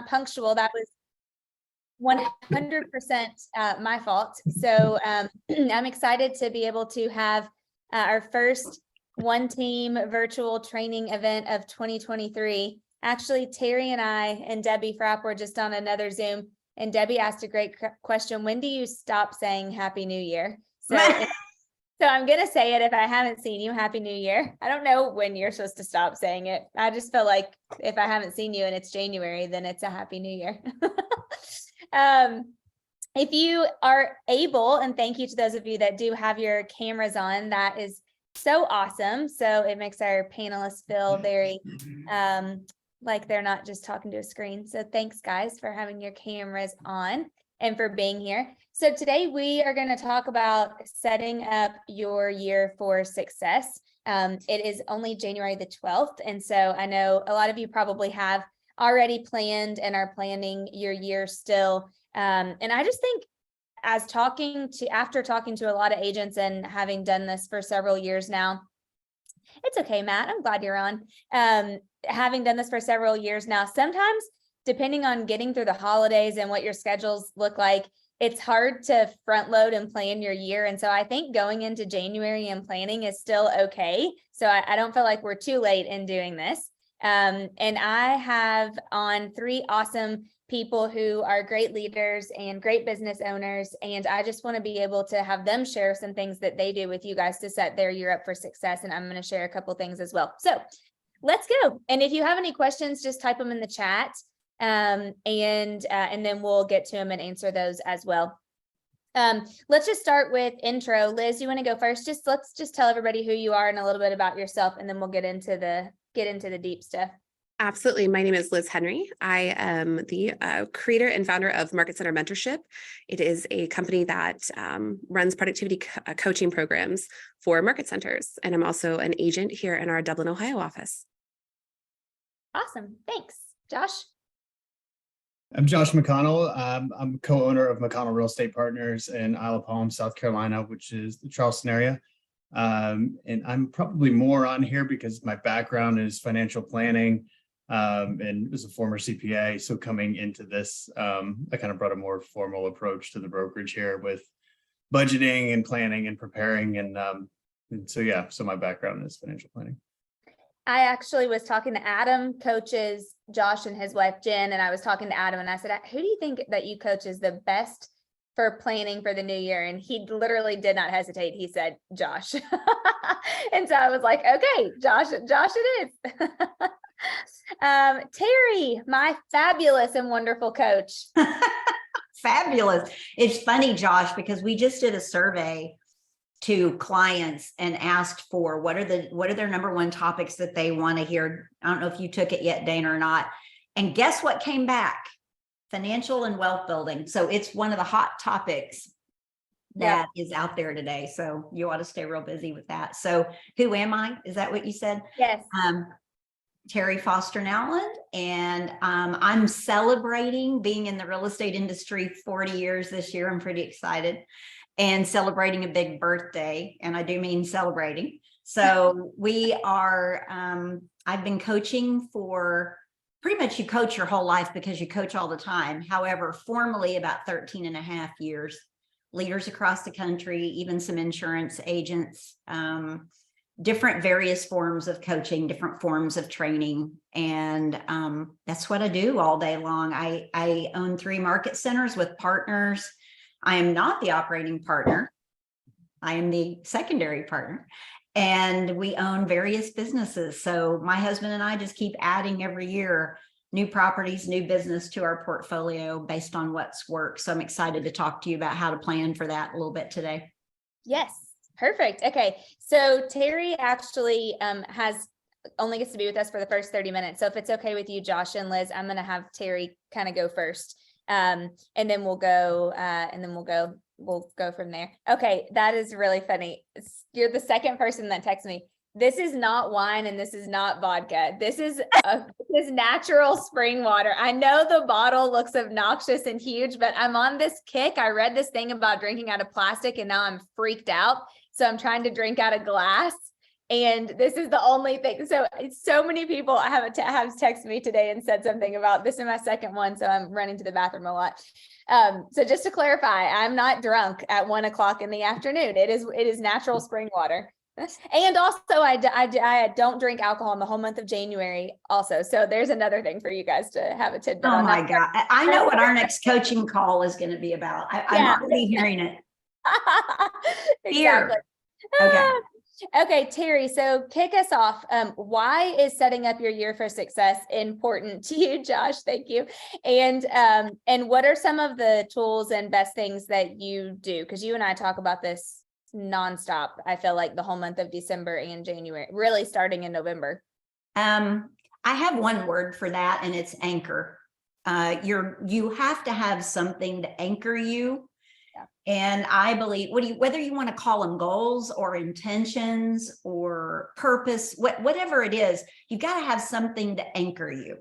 punctual. That was 100% my fault. So I'm excited to be able to have our first one team virtual training event of 2023. Actually, Terrie and I and Debbie Frapp were just on another Zoom, and Debbie asked a great question. When do you stop saying Happy New Year? So I'm going to say it if I haven't seen you. Happy New Year. I don't know when you're supposed to stop saying it. I just feel like if I haven't seen you and it's January, then it's a Happy New Year. If you are able, and thank you to those of you that do have your cameras on, that is so awesome. So it makes our panelists feel very like they're not just talking to a screen. So thanks guys for having your cameras on and for being here. So today we are going to talk about setting up your year for success. It is only January the 12th. And so I know a lot of you probably have already planned and are planning your year still. And I just think after talking to a lot of agents and having done this for several years now, it's okay, Matt, I'm glad you're on. Having done this for several years now, sometimes depending on getting through the holidays and what your schedules look like, it's hard to front load and plan your year. And so I think going into January and planning is still okay. So I don't feel like we're too late in doing this. And I have on 3 awesome people who are great leaders and great business owners. And I just want to be able to have them share some things that they do with you guys to set their year up for success. And I'm going to share a couple things as well. So let's go. And if you have any questions, just type them in the chat. And then we'll get to them and answer those as well. Let's just start with intro. Liz, you want to go first? Let's just tell everybody who you are and a little bit about yourself, and then we'll get into the deep stuff. Absolutely. My name is Liz Henry. I am the creator and founder of Market Center Mentorship. It is a company that runs productivity coaching programs for market centers. And I'm also an agent here in our Dublin, Ohio office. Awesome. Thanks. Josh? I'm Josh McConnell. I'm co-owner of McConnell Real Estate Partners in Isle of Palm, South Carolina, which is the Charleston area. And I'm probably more on here because my background is financial planning and as a former CPA. So coming into this, I kind of brought a more formal approach to the brokerage here with budgeting and planning and preparing. And so my background is financial planning. I actually was talking to Adam, coaches Josh and his wife, Jen, and I was talking to Adam and I said, who do you think that you coach is the best for planning for the new year? And he literally did not hesitate. He said, Josh. And so I was like, okay, Josh it is. Terrie, my fabulous and wonderful coach. Fabulous. It's funny, Josh, because we just did a survey to clients and asked for what are their number 1 topics that they want to hear. I don't know if you took it yet, Dana, or not. And guess what came back? Financial and wealth building. So it's one of the hot topics that is out there today. So you ought to stay real busy with that. So who am I? Is that what you said? Yes. Terrie Foster Nowland, and I'm celebrating being in the real estate industry 40 years this year. I'm pretty excited, and celebrating a big birthday. And I do mean celebrating. So we are, I've been coaching for pretty much, you coach your whole life because you coach all the time. However, formally about 13 and a half years, leaders across the country, even some insurance agents, different various forms of coaching, different forms of training. And that's what I do all day long. I own 3 market centers with partners. I am not the operating partner. I am the secondary partner. And we own various businesses. So my husband and I just keep adding every year new properties, new business to our portfolio based on what's worked. So I'm excited to talk to you about how to plan for that a little bit today. Yes, perfect. Okay, so Terrie actually only gets to be with us for the first 30 minutes. So if it's okay with you, Josh and Liz, I'm going to have Terrie kind of go first, and then we'll go from there. Okay, that is really funny. You're the second person that texted me. This is not wine and this is not vodka. This is natural spring water. I know the bottle looks obnoxious and huge, but I'm on this kick. I read this thing about drinking out of plastic and now I'm freaked out. So I'm trying to drink out of glass. And this is the only thing. So many people have texted me today and said something about this is my second one. So I'm running to the bathroom a lot. So just to clarify, I'm not drunk at 1 o'clock in the afternoon. It is natural spring water. And also I don't drink alcohol in the whole month of January also. So there's another thing for you guys to have a tidbit Oh on my that. God. I know what our next coaching call is going to be about. I'm already hearing it. Exactly. Okay. Okay, Terrie, so kick us off. Why is setting up your year for success important to you, Josh? Thank you. And what are some of the tools and best things that you do? Because you and I talk about this nonstop. I feel like the whole month of December and January, really starting in November. I have one word for that, and it's anchor. You have to have something to anchor you. Yeah. And I believe whether you want to call them goals or intentions or purpose, whatever it is, you've got to have something to anchor you.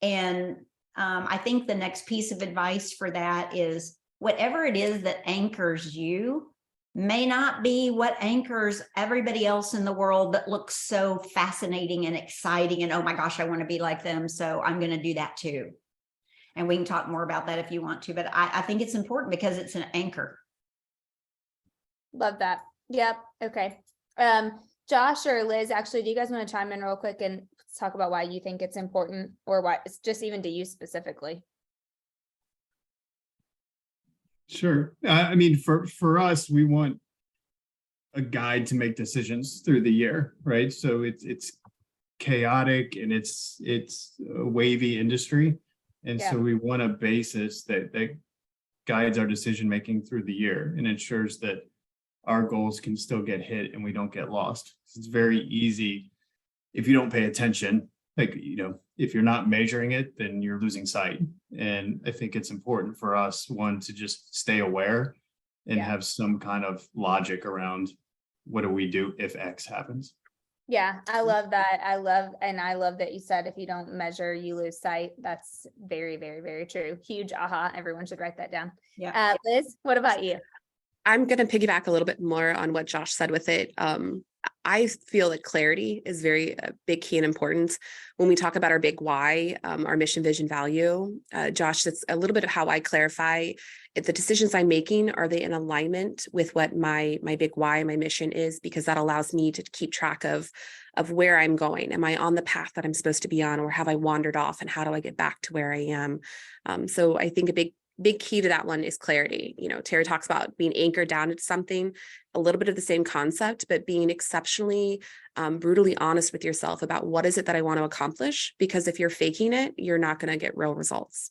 And I think the next piece of advice for that is whatever it is that anchors you may not be what anchors everybody else in the world that looks so fascinating and exciting. And oh my gosh, I want to be like them. So I'm going to do that too. And we can talk more about that if you want to, but I think it's important because it's an anchor. Love that. Yep. Okay. Josh or Liz, actually, do you guys want to chime in real quick and talk about why you think it's important, or why it's just even to you specifically? Sure. I mean, for us, we want a guide to make decisions through the year, right? So it's chaotic and it's a wavy industry. And Yeah. so we want a basis that guides our decision making through the year and ensures that our goals can still get hit and we don't get lost. It's very easy if you don't pay attention, like, if you're not measuring it, then you're losing sight. And I think it's important for us, one, to just stay aware and have some kind of logic around what do we do if X happens. Yeah, I love that. I love that you said if you don't measure, you lose sight. That's very, very, very true. Huge aha. Everyone should write that down. Yeah. Liz, what about you? I'm going to piggyback a little bit more on what Josh said with it. I feel that clarity is very big key and important when we talk about our big why, our mission, vision, value. Josh, that's a little bit of how I clarify if the decisions I'm making, are they in alignment with what my big why, my mission is, because that allows me to keep track of where I'm going. Am I on the path that I'm supposed to be on, or have I wandered off, and how do I get back to where I am? So I think a big key to that one is clarity. Terrie talks about being anchored down to something, a little bit of the same concept, but being exceptionally brutally honest with yourself about what is it that I want to accomplish, because if you're faking it, you're not going to get real results.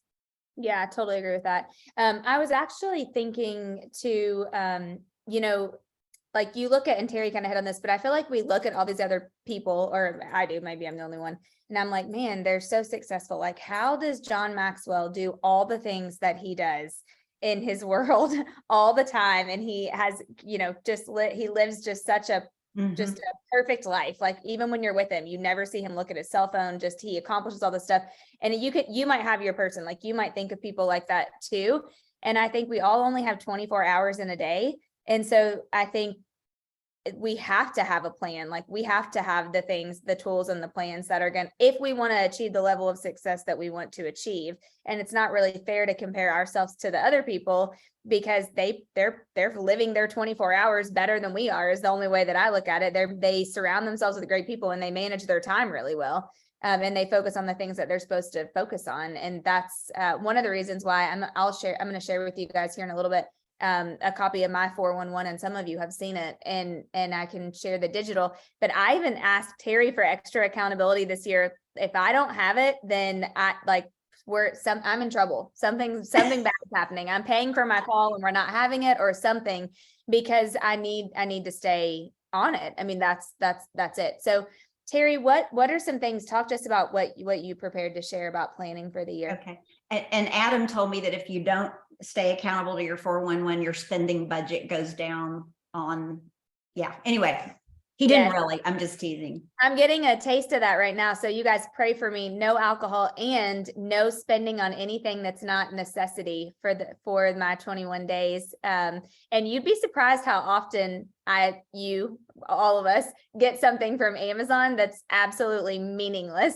Yeah, I totally agree with that. I was actually thinking to, like you look at, and Terrie kind of hit on this, but I feel like we look at all these other people, or I do, maybe I'm the only one. And I'm like, man, they're so successful. Like, how does John Maxwell do all the things that he does in his world all the time? And he has, he lives just such a, just a perfect life. Like, even when you're with him, you never see him look at his cell phone, just he accomplishes all this stuff. And you might have your person, like you might think of people like that too. And I think we all only have 24 hours in a day. And so I think we have to have a plan. Like, we have to have the tools and the plans that are going to, if we want to achieve the level of success that we want to achieve. And it's not really fair to compare ourselves to the other people, because they're living their 24 hours better than we are, is the only way that I look at it. They surround themselves with great people, and they manage their time really well. And they focus on the things that they're supposed to focus on. And that's one of the reasons why I'm going to share with you guys here in a little bit a copy of my 411, and some of you have seen it, and I can share the digital. But I even asked Terrie for extra accountability this year. If I don't have it, then I'm in trouble. Something bad is happening. I'm paying for my call and we're not having it, or something, because I need to stay on it. I mean, that's it. So Terrie, what are some things? Talk to us about what you prepared to share about planning for the year. Okay. And Adam told me that if you don't stay accountable to your 411, your spending budget goes down on, anyway, He didn't Yes. really. I'm just teasing. I'm getting a taste of that right now. So you guys pray for me, no alcohol and no spending on anything that's not necessity for my 21 days. And you'd be surprised how often all of us get something from Amazon that's absolutely meaningless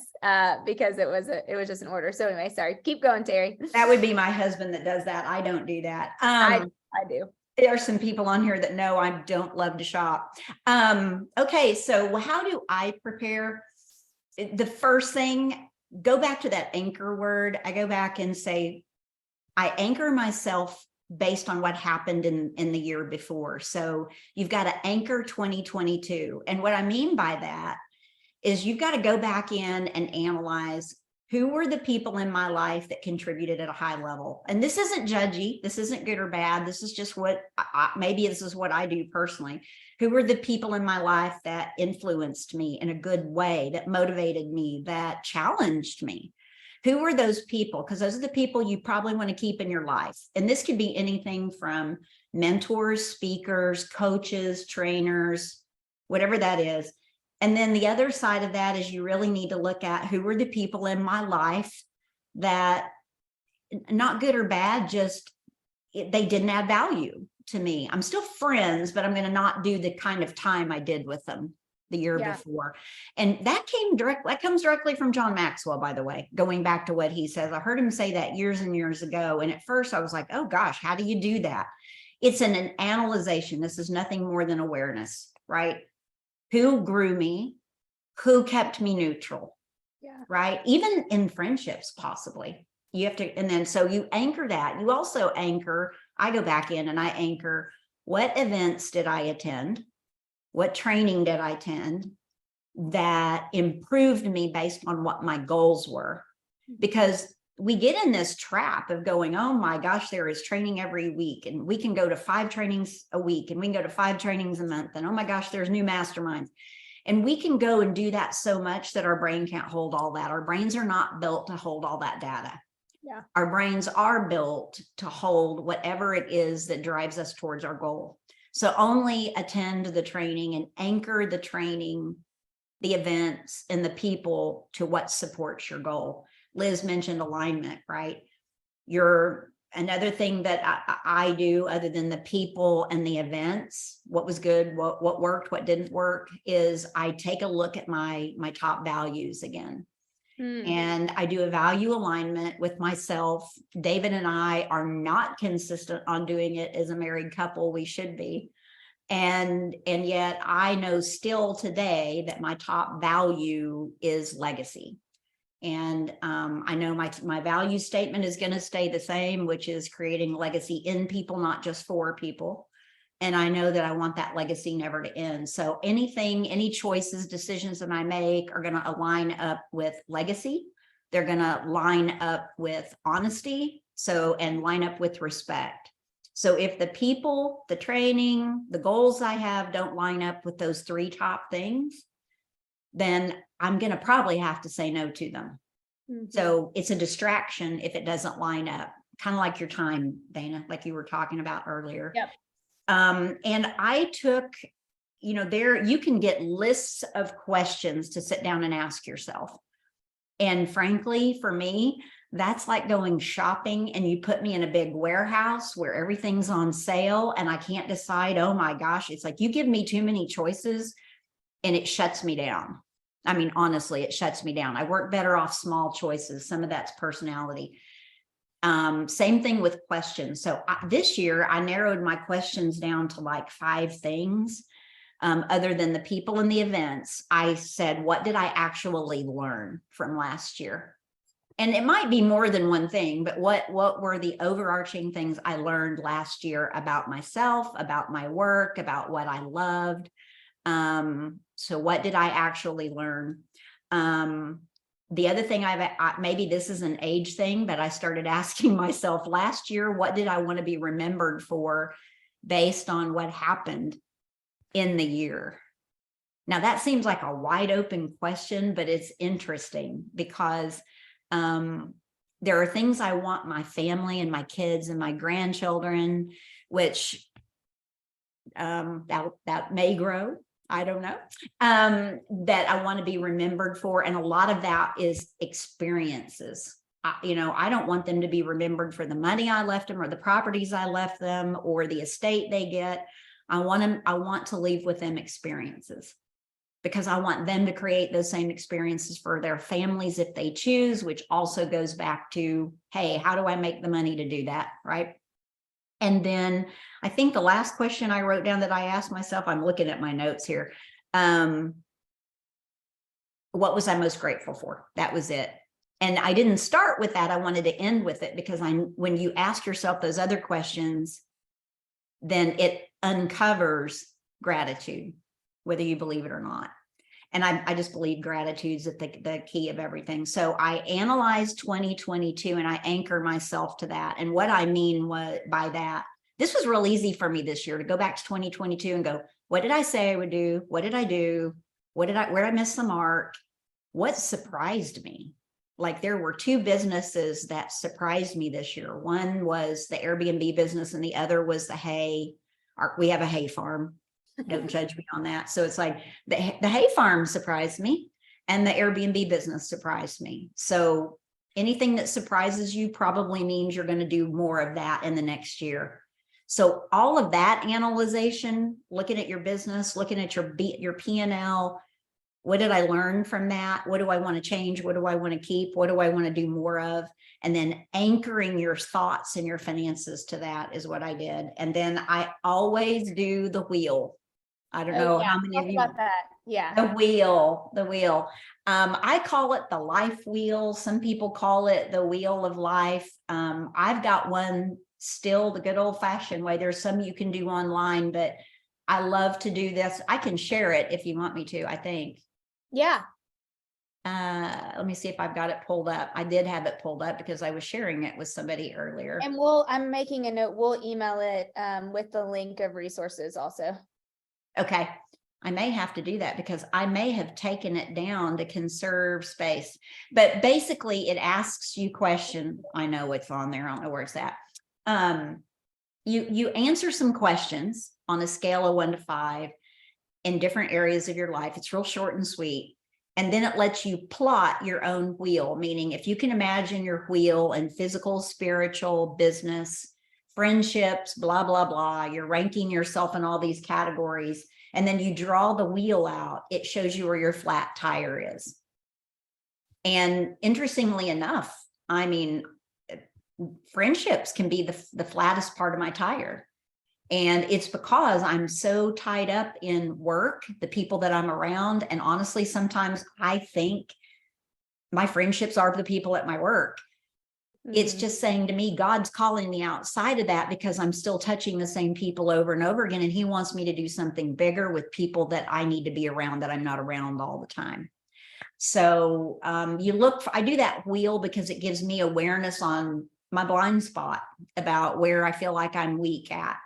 because it was just an order. So anyway, sorry, keep going, Terry. That would be my husband that does that. I don't do that. I do. There are some people on here that know I don't love to shop. Okay, so how do I prepare? The first thing, go back to that anchor word. I go back and say, I anchor myself based on what happened in the year before. So you've got to anchor 2022. And what I mean by that is you've got to go back in and analyze who were the people in my life that contributed at a high level. And this isn't judgy. This isn't good or bad. This is just maybe this is what I do personally. Who were the people in my life that influenced me in a good way, that motivated me, that challenged me? Who were those people? Because those are the people you probably want to keep in your life. And this could be anything from mentors, speakers, coaches, trainers, whatever that is. And then the other side of that is you really need to look at who were the people in my life that, not good or bad, just they didn't add value to me. I'm still friends, but I'm going to not do the kind of time I did with them the year before. And that comes directly from John Maxwell, by the way, going back to what he says. I heard him say that years and years ago. And at first I was like, oh gosh, how do you do that? It's an analyzation. This is nothing more than awareness, right? Who grew me, who kept me neutral, right? Even in friendships, possibly. You have to, and then so you anchor that. You also anchor, I go back in and I anchor, what events did I attend? What training did I attend that improved me based on what my goals were? Because we get in this trap of going, oh my gosh, there is training every week, and we can go to 5 trainings a week, and we can go to 5 trainings a month, and oh my gosh, there's new masterminds. And we can go and do that so much that our brain can't hold all that. Our brains are not built to hold all that data. Yeah. Our brains are built to hold whatever it is that drives us towards our goal. So only attend the training and anchor the training, the events, and the people to what supports your goal. Liz mentioned alignment, right? Another thing that I do, other than the people and the events, what was good, what worked, what didn't work, is I take a look at my top values again. And I do a value alignment with myself. David and I are not consistent on doing it as a married couple. We should be. And yet I know still today that my top value is legacy. And I know my value statement is going to stay the same, which is creating legacy in people, not just for people. And I know that I want that legacy never to end. So any choices, decisions that I make are going to align up with legacy. They're going to line up with honesty. And line up with respect. So if the people, the training, the goals I have don't line up with those 3 top things, then I'm going to probably have to say no to them. So it's a distraction if it doesn't line up, kind of like your time, Dana, like you were talking about earlier. Yep. And I took, there you can get lists of questions to sit down and ask yourself. And frankly, for me, that's like going shopping and you put me in a big warehouse where everything's on sale and I can't decide. Oh my gosh, it's like you give me too many choices and it shuts me down. I mean, honestly, it shuts me down. I work better off small choices. Some of that's personality. Same thing with questions. So this year I narrowed my questions down to like 5 things. Other than the people and the events, I said, what did I actually learn from last year? And it might be more than one thing, but what were the overarching things I learned last year about myself, about my work, about what I loved? So what did I actually learn? The other thing maybe this is an age thing, but I started asking myself last year, what did I want to be remembered for based on what happened in the year? Now that seems like a wide open question, but it's interesting because there are things I want my family and my kids and my grandchildren, which that may grow. I don't know, that I want to be remembered for. And a lot of that is experiences. I don't want them to be remembered for the money I left them or the properties I left them or the estate they get. I want to leave with them experiences, because I want them to create those same experiences for their families if they choose, which also goes back to, hey, how do I make the money to do that, right? And then I think the last question I wrote down that I asked myself, I'm looking at my notes here. What was I most grateful for? That was it. And I didn't start with that. I wanted to end with it, because when you ask yourself those other questions, then it uncovers gratitude, whether you believe it or not. And I just believe gratitude is the key of everything. So I analyzed 2022 and I anchor myself to that. And what I mean by that, this was real easy for me this year to go back to 2022 and go, what did I say I would do? What did I do? Where did I miss the mark? What surprised me? Like, there were two businesses that surprised me this year. One was the Airbnb business and the other was the hay. We have a hay farm. Don't judge me on that. So it's like the hay farm surprised me and the Airbnb business surprised me. So anything that surprises you probably means you're going to do more of that in the next year. So all of that analyzation, looking at your business, looking at your P&L, what did I learn from that? What do I want to change? What do I want to keep? What do I want to do more of? And then anchoring your thoughts and your finances to that is what I did. And then I always do the wheel. I don't know how many of you about that. Yeah. The wheel. I call it the life wheel. Some people call it the wheel of life. I've got one still the good old fashioned way. There's some you can do online, but I love to do this. I can share it if you want me to, I think. Yeah. Let me see if I've got it pulled up. I did have it pulled up because I was sharing it with somebody earlier. And I'm making a note. We'll email it with the link of resources also. Okay. I may have to do that because I may have taken it down to conserve space, but basically it asks you question. I know it's on there. I don't know where it's at. You answer some questions on a scale of 1 to 5 in different areas of your life. It's real short and sweet. And then it lets you plot your own wheel, meaning if you can imagine your wheel in physical, spiritual, business, friendships, blah, blah, blah, you're ranking yourself in all these categories. And then you draw the wheel out, it shows you where your flat tire is. And interestingly enough, I mean, friendships can be the flattest part of my tire. And it's because I'm so tied up in work, the people that I'm around. And honestly, sometimes I think my friendships are the people at my work. It's just saying to me, God's calling me outside of that because I'm still touching the same people over and over again. And he wants me to do something bigger with people that I need to be around, that I'm not around all the time. So I do that wheel because it gives me awareness on my blind spot about where I feel like I'm weak at.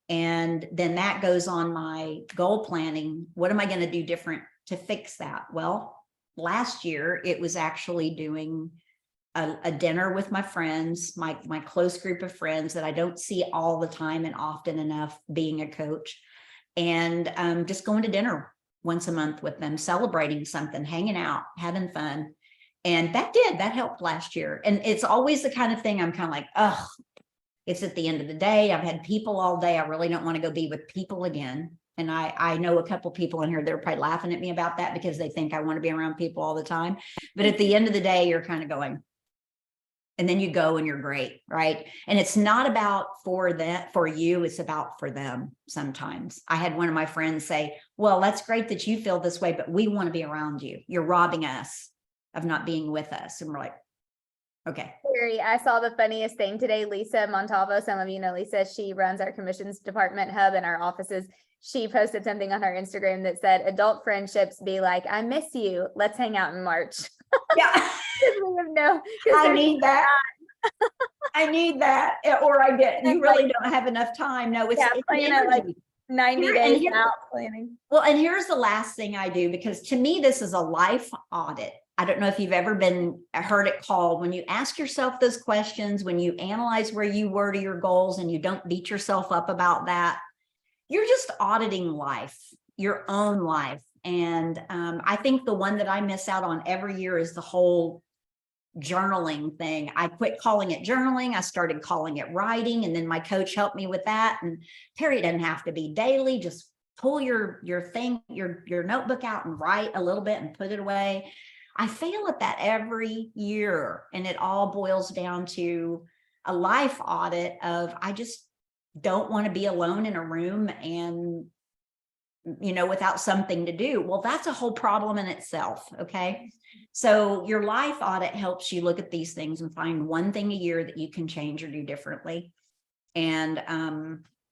And then that goes on my goal planning. What am I going to do different to fix that? Well, last year it was actually doing a dinner with my friends, my close group of friends that I don't see all the time and often enough being a coach, and just going to dinner once a month with them, celebrating something, hanging out, having fun. And that helped last year. And it's always the kind of thing I'm kind of like, oh, it's at the end of the day. I've had people all day. I really don't want to go be with people again. And I know a couple people in here, they're probably laughing at me about that because they think I want to be around people all the time. But at the end of the day, you're kind of going, and then you go and you're great, right? And it's not about for you, it's about for them sometimes. I had one of my friends say, well, that's great that you feel this way, but we want to be around you. You're robbing us of not being with us. And we're like, okay. Terrie, I saw the funniest thing today. Lisa Montalvo, some of you know Lisa, she runs our commissions department hub in our offices. She posted something on her Instagram that said, adult friendships be like, I miss you. Let's hang out in March. Yeah. I need that. I need that. Or I get, you really don't have enough time. No, it's planning like 90 days out planning. Well, and here's the last thing I do, because to me, this is a life audit. I don't know if you've ever heard it called, when you ask yourself those questions, when you analyze where you were to your goals and you don't beat yourself up about that, you're just auditing life. your own life. And I think the one that I miss out on every year is the whole journaling thing. I quit calling it journaling. I started calling it writing. And then my coach helped me with that. And Terrie, doesn't have to be daily. Just pull your notebook out and write a little bit and put it away. I fail at that every year. And it all boils down to a life audit of, I just don't want to be alone in a room and, without something to do. Well, that's a whole problem in itself. Okay. So your life audit helps you look at these things and find one thing a year that you can change or do differently. And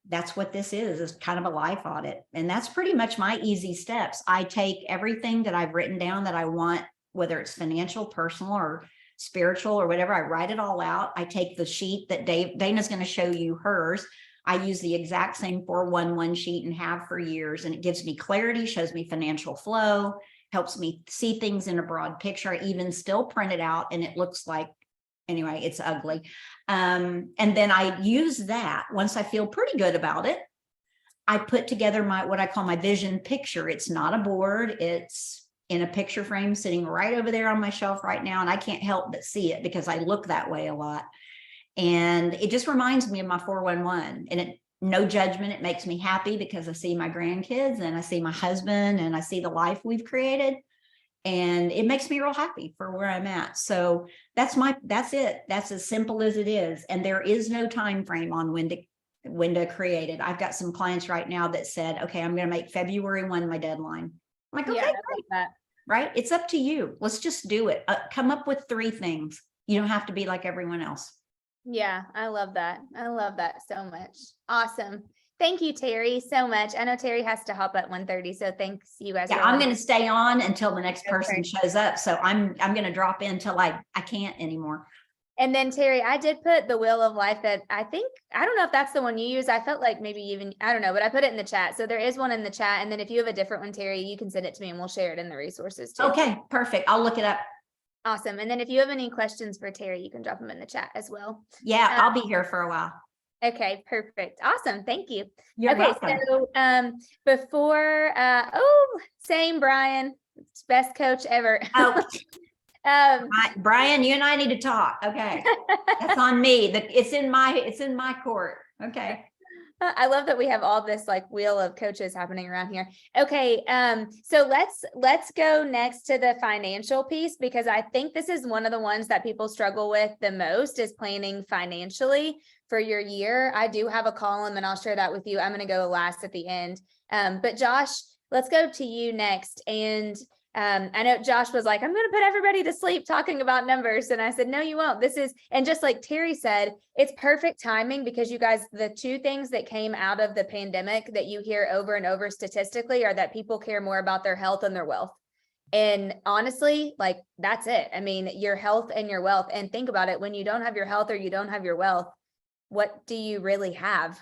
that's what this is kind of a life audit. And that's pretty much my easy steps. I take everything that I've written down that I want, whether it's financial, personal, or spiritual, or whatever, I write it all out. I take the sheet that Dana's going to show you hers. I use the exact same 411 sheet and have for years, and it gives me clarity, shows me financial flow, helps me see things in a broad picture. I even still print it out, and it looks like, anyway, it's ugly. And then I use that once I feel pretty good about it. I put together what I call my vision picture. It's not a board. It's in a picture frame sitting right over there on my shelf right now. And I can't help but see it because I look that way a lot. And it just reminds me of my 411, and no judgment. It makes me happy because I see my grandkids and I see my husband and I see the life we've created. And it makes me real happy for where I'm at. So that's it. That's as simple as it is. And there is no time frame on when to create it. I've got some clients right now that said, okay, I'm going to make February 1 my deadline. I'm like, okay, great. Right? It's up to you. Let's just do it. Come up with 3 things. You don't have to be like everyone else. Yeah, I love that. I love that so much. Awesome. Thank you, Terrie, so much. I know Terrie has to hop at 1:30, so thanks you guys. Yeah, I'm going to stay on until the next person shows up. So I'm going to drop in until I can't anymore. And then Terrie, I did put the Wheel of Life that I don't know if that's the one you use. I felt like maybe even, I don't know, but I put it in the chat. So there is one in the chat. And then if you have a different one, Terrie, you can send it to me and we'll share it in the resources too. Okay, perfect. I'll look it up. Awesome. And then if you have any questions for Terrie, you can drop them in the chat as well. Yeah, I'll be here for a while. Okay, perfect. Awesome. Thank you. You're welcome. So before, same Brian, best coach ever. Oh, Brian, you and I need to talk. Okay. That's on me. It's in my court. Okay. I love that we have all this like wheel of coaches happening around here. Okay. So let's go next to the financial piece, because I think this is one of the ones that people struggle with the most, is planning financially for your year. I do have a column and I'll share that with you. I'm going to go last at the end. But Josh, let's go to you next. And I know Josh was like, I'm going to put everybody to sleep talking about numbers. And I said, no, you won't. And just like Terrie said, it's perfect timing, because you guys, the 2 things that came out of the pandemic that you hear over and over statistically are that people care more about their health and their wealth. And honestly, like, that's it. I mean, your health and your wealth. And think about it, when you don't have your health or you don't have your wealth, what do you really have?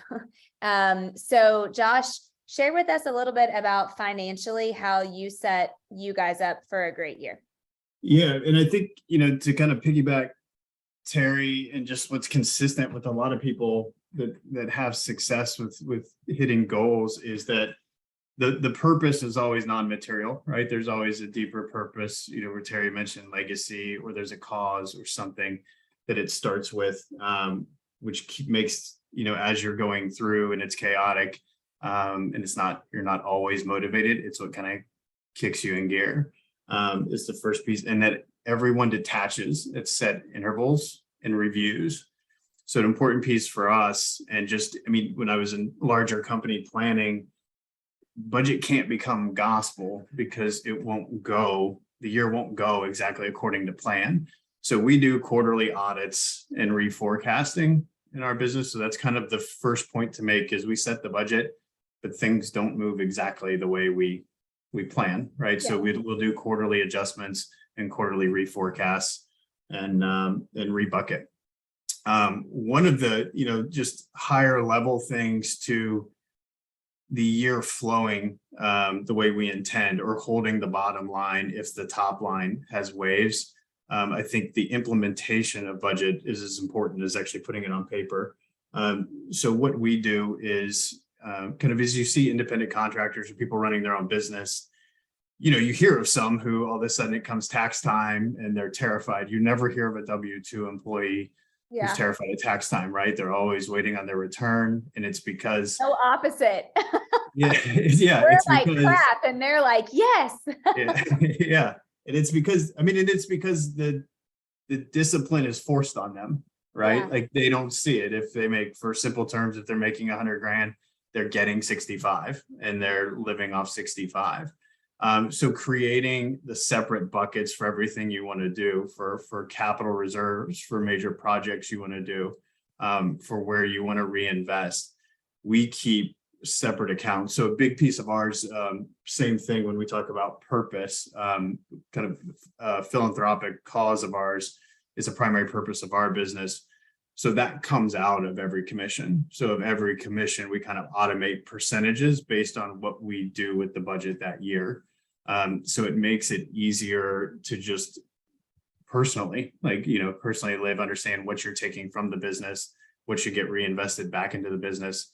So Josh, share with us a little bit about financially how you set you guys up for a great year. Yeah. And I think, to kind of piggyback Terrie, and just what's consistent with a lot of people that have success with hitting goals, is that the purpose is always non-material, right? There's always a deeper purpose, where Terrie mentioned legacy, or there's a cause or something that it starts with, which makes, as you're going through and it's chaotic, and you're not always motivated. It's what kind of kicks you in gear, is the first piece. And that everyone detaches at set intervals and reviews. So an important piece for us, and when I was in larger company planning, budget can't become gospel, because the year won't go exactly according to plan. So we do quarterly audits and reforecasting in our business. So that's kind of the first point to make, is we set the budget, but things don't move exactly the way we plan, right? Yeah. So we'll do quarterly adjustments and quarterly reforecasts and rebucket. One of the, just higher level things to the year flowing the way we intend, or holding the bottom line if the top line has waves. I think the implementation of budget is as important as actually putting it on paper. So what we do is kind of as you see independent contractors or people running their own business, you know, you hear of some who all of a sudden it comes tax time and they're terrified. You never hear of a W-2 employee who's Yeah. terrified of tax time, right? They're always waiting on their return, and it's because No, opposite. yeah, yeah, We're it's like because crap, and they're like, yes. yeah, yeah, and it's because and it's because the discipline is forced on them, right? Yeah. Like they don't see it. If they make, for simple terms, if they're making 100 grand, they're getting 65 and they're living off 65. So creating the separate buckets for everything you want to do, for capital reserves, for major projects you want to do, for where you want to reinvest, we keep separate accounts. So a big piece of ours, same thing when we talk about purpose, kind of philanthropic cause of ours is a primary purpose of our business. So that comes out of every commission. So of every commission, we kind of automate percentages based on what we do with the budget that year. So it makes it easier to just personally live, understand what you're taking from the business, what should get reinvested back into the business,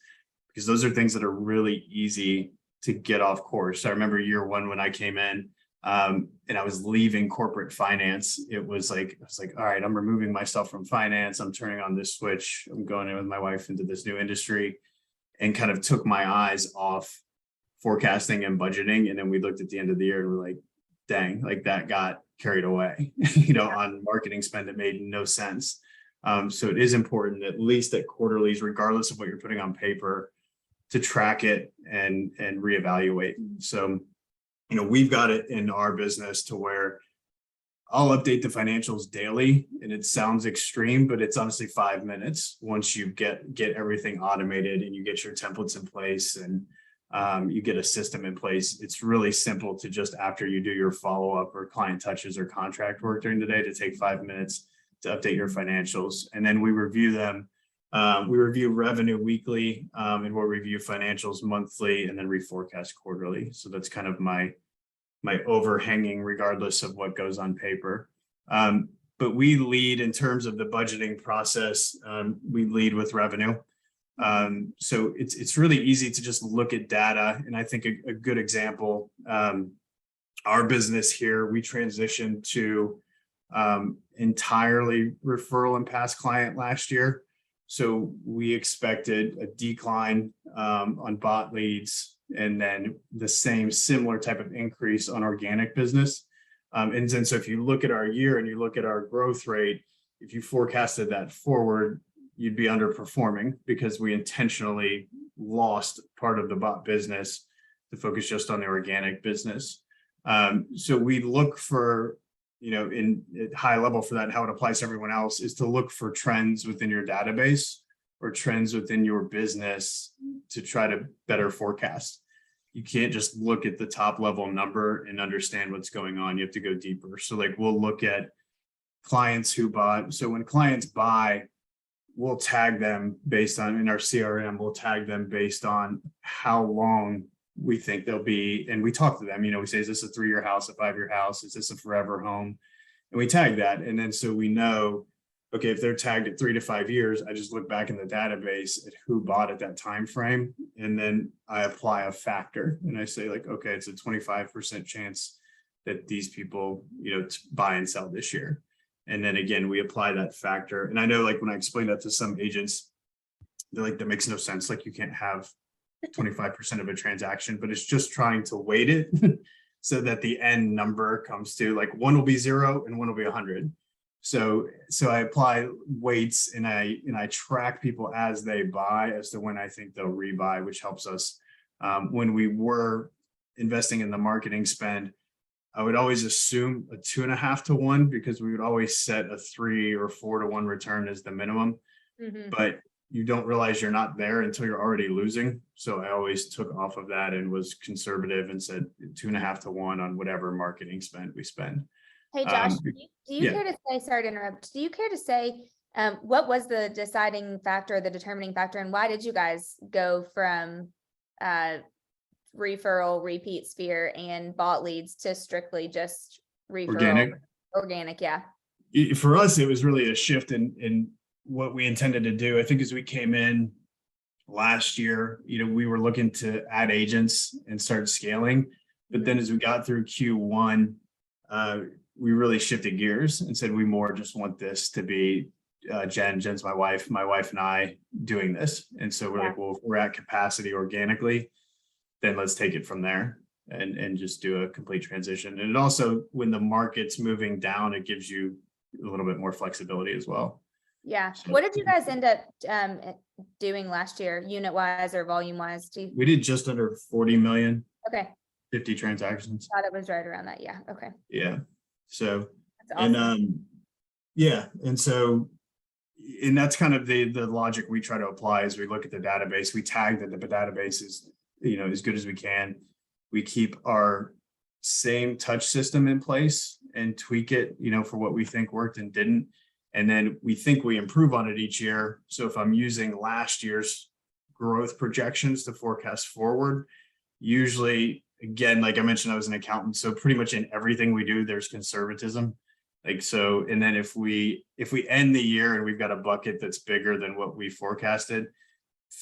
because those are things that are really easy to get off course. I remember year one when I came in, and I was leaving corporate finance. I was like, all right, I'm removing myself from finance. I'm turning on this switch. I'm going in with my wife into this new industry, and kind of took my eyes off forecasting and budgeting. And then we looked at the end of the year and we're like, dang, like that got carried away, on marketing spend that made no sense. So it is important, at least at quarterlies, regardless of what you're putting on paper, to track it and reevaluate. So, we've got it in our business to where I'll update the financials daily, and it sounds extreme, but it's honestly 5 minutes once you get everything automated and you get your templates in place and you get a system in place. It's really simple to just, after you do your follow-up or client touches or contract work during the day, to take 5 minutes to update your financials. And then we review them. We review revenue weekly, and we'll review financials monthly and then reforecast quarterly. So that's kind of my overhanging, regardless of what goes on paper. But we lead in terms of the budgeting process. We lead with revenue. So it's really easy to just look at data. And I think a good example, our business here, we transitioned to entirely referral and past client last year. So we expected a decline on bot leads, and then the similar type of increase on organic business. And then so if you look at our year and you look at our growth rate, if you forecasted that forward, you'd be underperforming, because we intentionally lost part of the bot business to focus just on the organic business. So we look for, in at high level for that, how it applies to everyone else, is to look for trends within your database or trends within your business to try to better forecast. You can't just look at the top level number and understand what's going on. You have to go deeper. So like we'll look at clients who bought. So when clients buy, we'll tag them based on, in our CRM, we'll tag them based on how long we think they'll be. And we talk to them, we say, is this a 3-year house, a 5-year house? Is this a forever home? And we tag that. And then so we know, okay, if they're tagged at 3 to 5 years, I just look back in the database at who bought at that time frame. And then I apply a factor and I say like, okay, it's a 25% chance that these people, buy and sell this year. And then again, we apply that factor. And I know, like, when I explain that to some agents, they're like, that makes no sense. Like, you can't have 25% of a transaction, but it's just trying to weight it so that the end number comes to, like, one will be 0 and one will be 100. So I apply weights and I track people as they buy as to when I think they'll rebuy, which helps us. When we were investing in the marketing spend, I would always assume a 2.5 to 1, because we would always set a 3 or 4 to 1 return as the minimum. Mm-hmm. But you don't realize you're not there until you're already losing. So I always took off of that and was conservative and said 2.5 to 1 on whatever marketing spend we spend. Hey, Josh, do you care to say, sorry to interrupt, do you care to say what was the deciding factor, the determining factor, and why did you guys go from referral, repeat sphere, and bot leads to strictly just referral? Organic, yeah. For us, it was really a shift in what we intended to do. I think as we came in, last year, we were looking to add agents and start scaling. But then as we got through Q1, we really shifted gears and said, we more just want this to be Jen's my wife and I doing this. And so we're like, well, if we're at capacity organically, then let's take it from there and just do a complete transition. And it also, when the market's moving down, it gives you a little bit more flexibility as well. Yeah. So- What did you guys end up doing last year, unit wise or volume wise? We did just under 40 million, Okay. 50 transactions. Thought it was right around that. Yeah. Okay. Yeah. So, That's awesome. and that's kind of the logic we try to apply as we look at the database. We tag that the database is, as good as we can. We keep our same touch system in place and tweak it, for what we think worked and didn't. And then we think we improve on it each year. So if I'm using last year's growth projections to forecast forward, usually, again, like I mentioned, I was an accountant. So pretty much in everything we do, there's conservatism. And then if we end the year and we've got a bucket that's bigger than what we forecasted,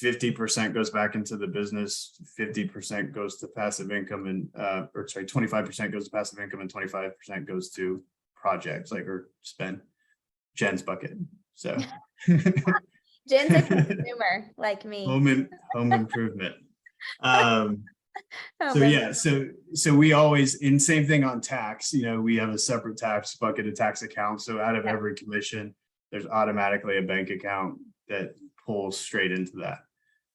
50% goes back into the business, 50% goes to passive income, and 25% goes to passive income and 25% goes to projects or spend Jen's bucket. So Jen's a consumer like me. home improvement. Oh, So yeah, so we always, in same thing on tax, we have a separate tax bucket, a tax account. So out of every commission, there's automatically a bank account that pulls straight into that.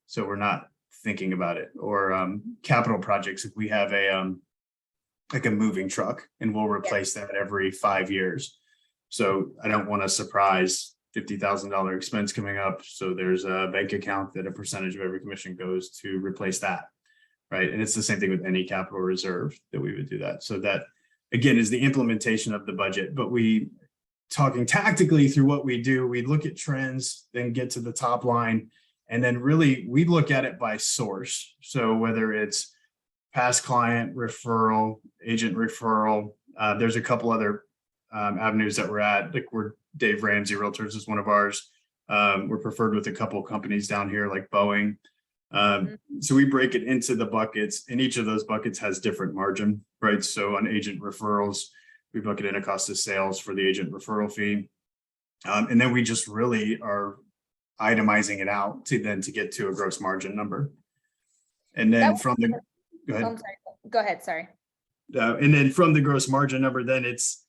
So we're not thinking about it. Or capital projects, if we have a moving truck and we'll replace that every 5 years. So I don't want to surprise $50,000 expense coming up. So there's a bank account that a percentage of every commission goes to replace that. Right. And it's the same thing with any capital reserve that we would do that. So that, again, is the implementation of the budget. But we, talking tactically through what we do, we look at trends, then get to the top line. And then really we look at it by source. So whether it's past client referral, agent referral, there's a couple other avenues that we're at. Like Dave Ramsey Realtors is one of ours. We're preferred with a couple of companies down here like Boeing. So we break it into the buckets, and each of those buckets has different margin, right? So on agent referrals, we bucket in a cost of sales for the agent referral fee. And then we just really are itemizing it out to get to a gross margin number. And then go ahead. I'm sorry. Go ahead. Sorry. And then from the gross margin number, then it's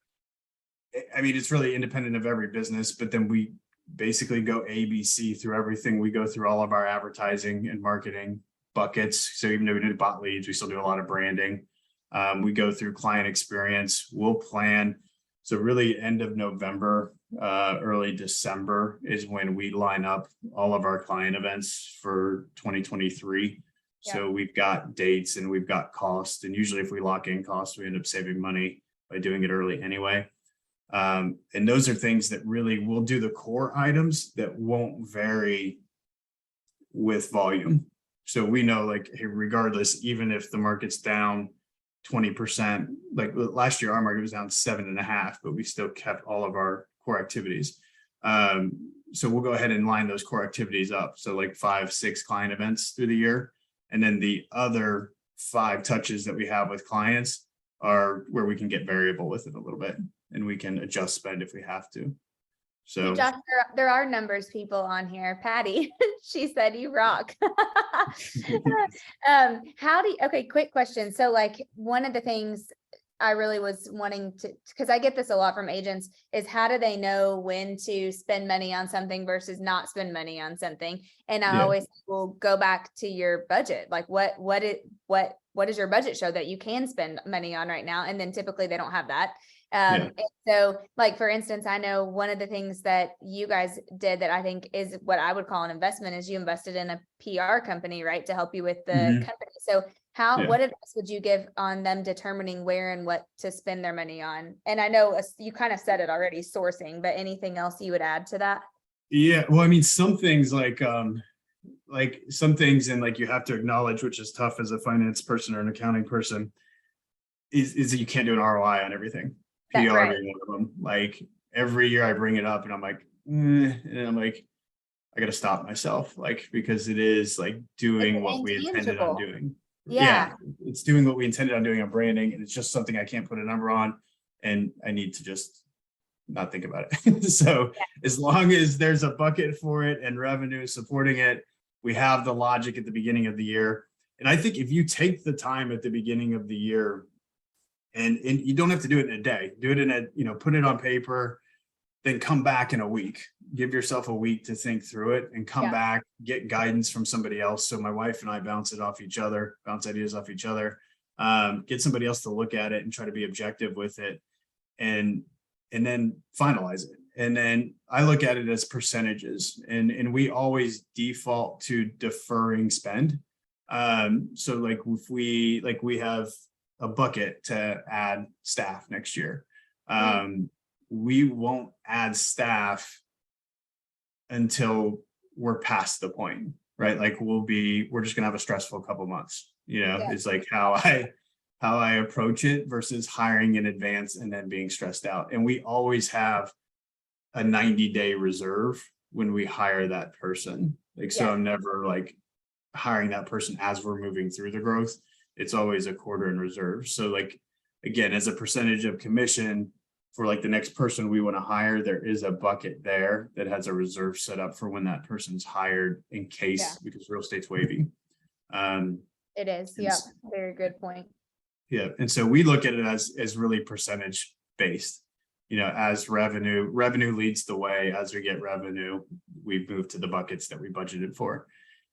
really independent of every business, but then we basically go ABC through everything. We go through all of our advertising and marketing buckets. So even though we do bot leads, we still do a lot of branding. We go through client experience. We'll plan. So really end of November, early December is when we line up all of our client events for 2023. Yeah. So we've got dates and we've got costs. And usually if we lock in costs, we end up saving money by doing it early anyway. And those are things that really will do the core items that won't vary with volume. So we know hey, regardless, even if the market's down 20%, like last year, our market was down 7.5%, but we still kept all of our core activities. So we'll go ahead and line those core activities up. So 5-6 client events through the year. And then the other 5 touches that we have with clients are where we can get variable with it a little bit. And we can adjust spend if we have to. So Josh, there are numbers people on here. Patty, she said you rock. Okay, quick question. So one of the things I really was wanting to, because I get this a lot from agents, is how do they know when to spend money on something versus not spend money on something? And I always will go back to your budget. What does your budget show that you can spend money on right now? And then typically they don't have that. And so for instance, I know one of the things that you guys did that I think is what I would call an investment is you invested in a PR company, right? To help you with the company. So what advice would you give on them determining where and what to spend their money on? And I know you kind of said it already, sourcing, but anything else you would add to that? Yeah, well, some things some things and you have to acknowledge, which is tough as a finance person or an accounting person, is that you can't do an ROI on everything. PR being one of them. Every year I bring it up and I'm and I'm I got to stop myself, like, because it is like doing what we intended on intangible. doing. Yeah. It's doing what we intended on doing on branding, and it's just something I can't put a number on, and I need to just not think about it. So as long as there's a bucket for it and revenue supporting it, we have the logic at the beginning of the year. And I think if you take the time at the beginning of the year, and you don't have to do it in a day, do it in a, put it on paper, then come back in a week, give yourself a week to think through it and come back, get guidance from somebody else. So my wife and I bounce it off each other, bounce ideas off each other, get somebody else to look at it and try to be objective with it, and then finalize it. And then I look at it as percentages, and we always default to deferring spend. So like if we have a bucket to add staff next year, we won't add staff until we're past the point, right? Like we're just gonna have a stressful couple months, It's like how I approach it versus hiring in advance and then being stressed out. And we always have a 90-day reserve when we hire that person. So I'm never like hiring that person as we're moving through the growth. It's always a quarter in reserve. So like, again, as a percentage of commission for like the next person we want to hire, there is a bucket there that has a reserve set up for when that person's hired in case, because real estate's wavy. It is. Yeah. Very good point. Yeah. And so we look at it as really percentage based, as revenue leads the way. As we get revenue, we move to the buckets that we budgeted for.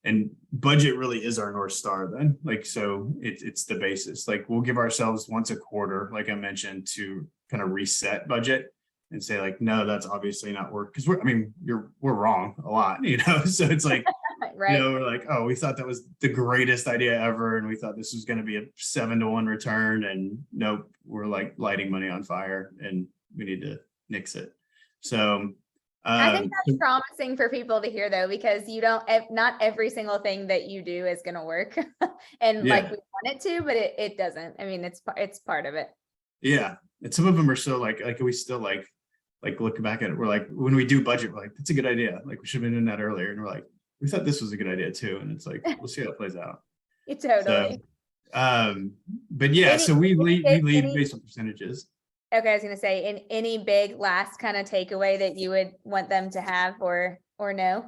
And budget really is our North Star then. So it's the basis. Like we'll give ourselves once a quarter, like I mentioned, to kind of reset budget and say like, no, that's obviously not work. Because we're wrong a lot, So it's like, right. We're like, oh, we thought that was the greatest idea ever. And we thought this was going to be a 7-to-1 return. And nope, we're like lighting money on fire and we need to nix it. So I think that's promising for people to hear though, because not every single thing that you do is going to work and like we want it to, but it doesn't. It's part of it. Yeah. And some of them are so like we still like look back at it. We're like, when we do budget, we're like, that's a good idea. Like we should have been doing that earlier. And we're like, we thought this was a good idea too. And it's like, we'll see how it plays out. Totally. So, but yeah, so we lead based on percentages. Okay. I was going to say, any big last kind of takeaway that you would want them to have or no?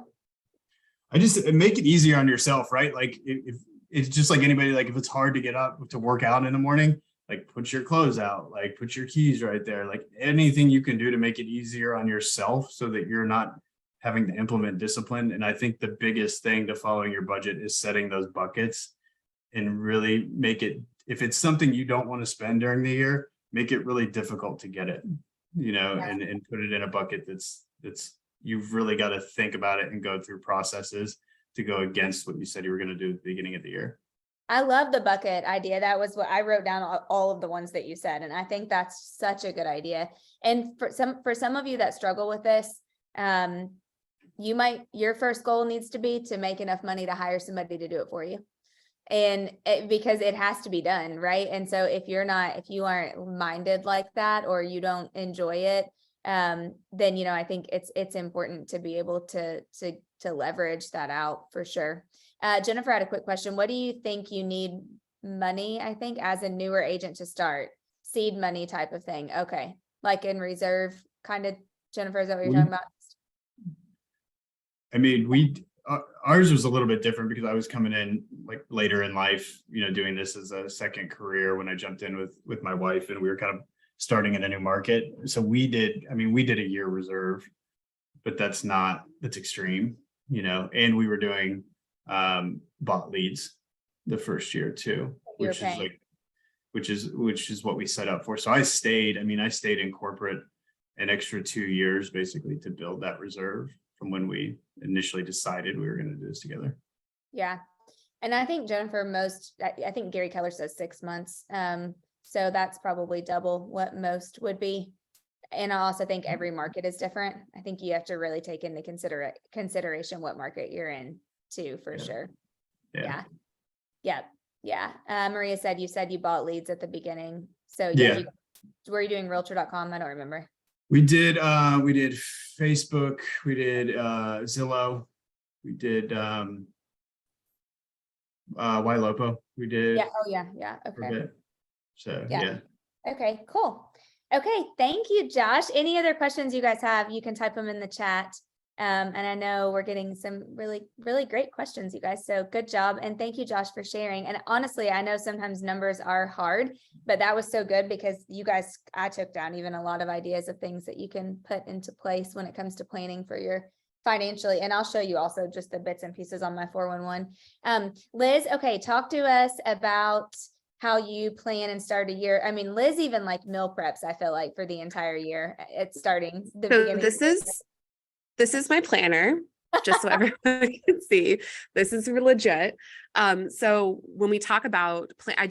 I just make it easier on yourself, right? Like if it's just like anybody, like if it's hard to get up to work out in the morning, like put your clothes out, like put your keys right there, like anything you can do to make it easier on yourself so that you're not having to implement discipline. And I think the biggest thing to following your budget is setting those buckets and really make it, if it's something you don't want to spend during the year, make it really difficult to get it, and put it in a bucket that's you've really got to think about it and go through processes to go against what you said you were going to do at the beginning of the year. I love the bucket idea. That was what I wrote down, all of the ones that you said. And I think that's such a good idea. And for some of you that struggle with this, your first goal needs to be to make enough money to hire somebody to do it for you. And because it has to be done, right? And so if you aren't minded like that, or you don't enjoy it, then, I think it's important to be able to leverage that out for sure. Jennifer had a quick question. What do you think you need money, I think, as a newer agent to start? Seed money type of thing. Okay. Like in reserve kind of, Jennifer, is that what you're talking about? Ours was a little bit different because I was coming in like later in life, doing this as a second career when I jumped in with my wife, and we were kind of starting in a new market. So we did a year reserve, but that's extreme, and we were doing bought leads the first year too, which is what we set up for. So I stayed in corporate an extra 2 years basically to build that reserve from when we initially decided we were going to do this together. Yeah. And I think Jennifer, I think Gary Keller says 6 months. So that's probably double what most would be. And I also think every market is different. I think you have to really take into consideration what market you're in too, for sure. Yeah. Maria said you bought leads at the beginning. So were you doing realtor.com? I don't remember. We did Facebook, we did Zillow, We did Wailopo. We did Yeah. Oh yeah. for a Okay. bit. So Yeah. yeah. Okay, cool. Okay, thank you, Josh. Any other questions you guys have, you can type them in the chat. And I know we're getting some really, really great questions, you guys. So good job. And thank you, Josh, for sharing. And honestly, I know sometimes numbers are hard, but that was so good because you guys, I took down even a lot of ideas of things that you can put into place when it comes to planning for your financially. And I'll show you also just the bits and pieces on my 411. Liz, okay, talk to us about how you plan and start a year. I mean, Liz even like meal preps, I feel like, for the entire year. It's starting the So beginning. this is my planner, just so everyone can see. This is legit. So when we talk about I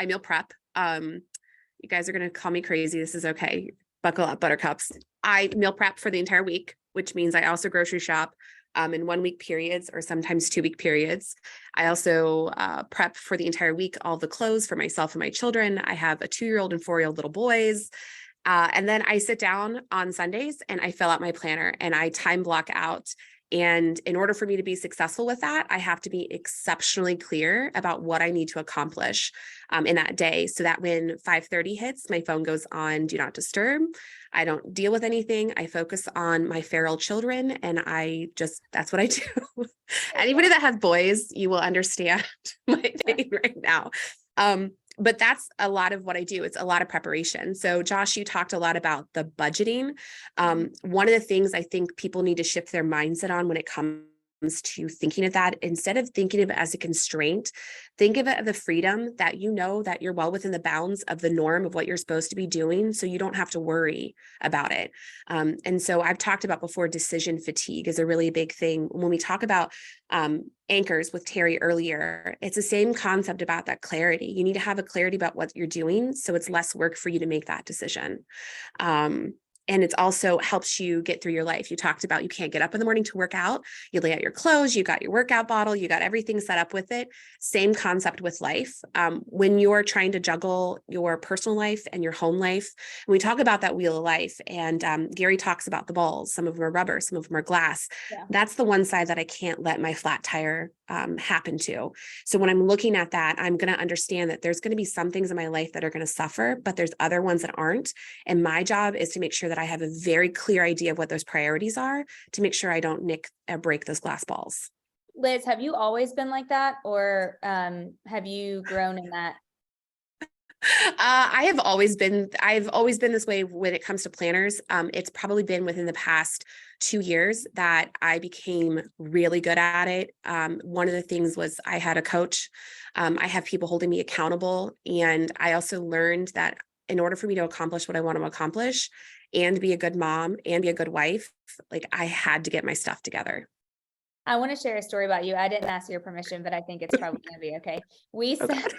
meal prep. You guys are gonna call me crazy. This is okay. Buckle up, buttercups. I meal prep for the entire week, which means I also grocery shop in 1 week periods or sometimes 2 week periods. I also prep for the entire week, all the clothes for myself and my children. I have a 2-year-old and 4-year-old little boys. And then I sit down on Sundays and I fill out my planner and I time block out. And in order for me to be successful with that, I have to be exceptionally clear about what I need to accomplish in that day, so that when 5:30 hits, my phone goes on do not disturb. I don't deal with anything. I focus on my feral children and that's what I do. Anybody that has boys, you will understand my pain right now. But that's a lot of what I do. It's a lot of preparation. So Josh, you talked a lot about the budgeting. One of the things I think people need to shift their mindset on when it comes to thinking of that, instead of thinking of it as a constraint, think of it as the freedom that you know that you're well within the bounds of the norm of what you're supposed to be doing, so you don't have to worry about it. And so I've talked about before, decision fatigue is a really big thing. When we talk about anchors with Terrie earlier, it's the same concept about that clarity. You need to have a clarity about what you're doing, so it's less work for you to make that decision. And it also helps you get through your life. You talked about you can't get up in the morning to work out. You lay out your clothes, you got your workout bottle, you got everything set up with it. Same concept with life. When you're trying to juggle your personal life and your home life, we talk about that wheel of life. And Gary talks about the balls. Some of them are rubber, some of them are glass. Yeah. That's the one side that I can't let my flat tire happen to. So when I'm looking at that, I'm going to understand that there's going to be some things in my life that are going to suffer, but there's other ones that aren't. And my job is to make sure that I have a very clear idea of what those priorities are, to make sure I don't nick or break those glass balls. Liz, have you always been like that, or have you grown in that? I've always been this way when it comes to planners. It's probably been within the past 2 years that I became really good at it. One of the things was I had a coach. I have people holding me accountable. And I also learned that in order for me to accomplish what I want to accomplish and be a good mom and be a good wife, like I had to get my stuff together. I want to share a story about you. I didn't ask your permission, but I think it's probably going to be okay. We said,